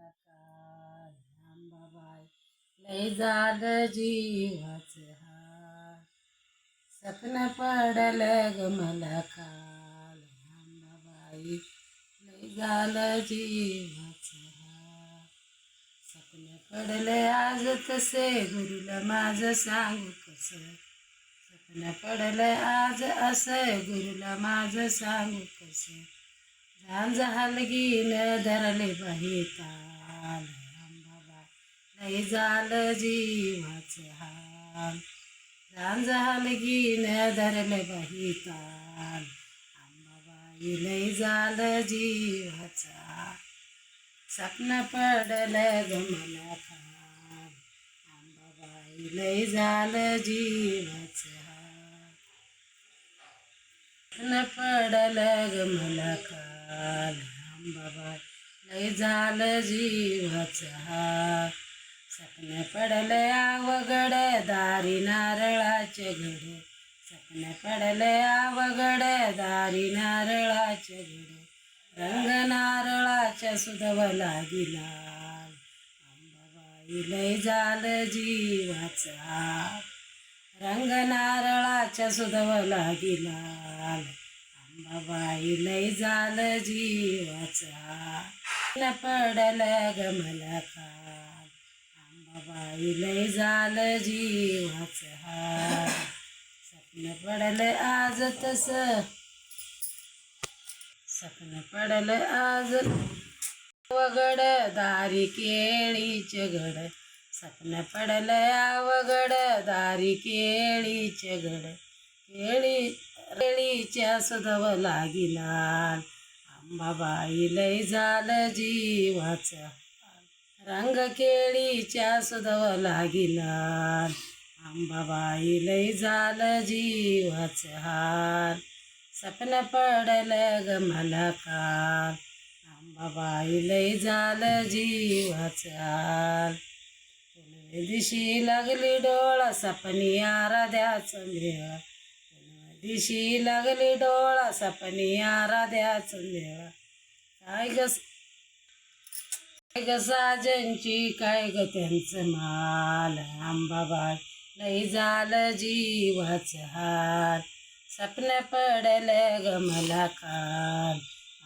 काल अंबाबाई लय झालं जीवाचं हाल. सपन पडलं ग मला काल अंबाबाई लय झालं जीवाचं हाल. सपन पडले आज तसे गुरुला माझं सांगू कसं. सपन पडलं आज असं गुरुला माझं सांगू कसं. झांज हलगीन धरले बाही ताल अंबाबाई लय झालं जीवाचं हाल. झांज हलगीन धरले बाही ताल अंबाबाई लय झालं जीवाचं हाल. सपन पडलं ग मला काल अंबाबाई लय झालं जीवाचं हाल. सपन पडलं ग मला काल अंबाबाई लय झालं जीवाचं हाल. सपन पडलं अवघड दारी नारळाचे घड. सपन पडलं अवघड दारी नारळाचे घड. रंग नारळाच्या सुधवला गेला अंबाबाई लय झालं जीवाचं हाल. रंग नारळाच्या सुधवला गेला अंबाबाई लय झालं जीवाचं हाल. सपन पडलं ग मला काल अंबाबाई लय झालं जीवाचं हाल. सपन पडलं आज तसं. सपन पडलं आज अवघड दारी केळीचे घड. सपन पडलं अवघड दारी केळीचे घड. केळीच्या सुधवला गेला अंबाबाई लय झालं जीवाचं हाल. रंग केळीच्या सुधवला गेला अंबाबाई लय झालं जीवाचं हाल. सपन पडलं ग मला काल अंबाबाई लय झालं जीवाचं हाल. पुनवे दिशी लागली डोळा सपनी आराध्याचं मेळ. दिशी लागली डोळा सपनी आराध्याचं मेळ. काय ग साजनची काय ग त्यांचं माल अंबाबाई लय झालं जीवाचं हाल. सपन पडलं ग मला काल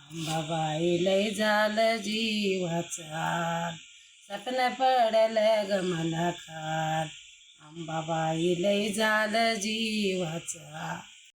अंबाबाई लय झालं जीवाचं हाल. सपन पडलं ग मला काल अंबाबाई लय झालं जीवाचं हाल.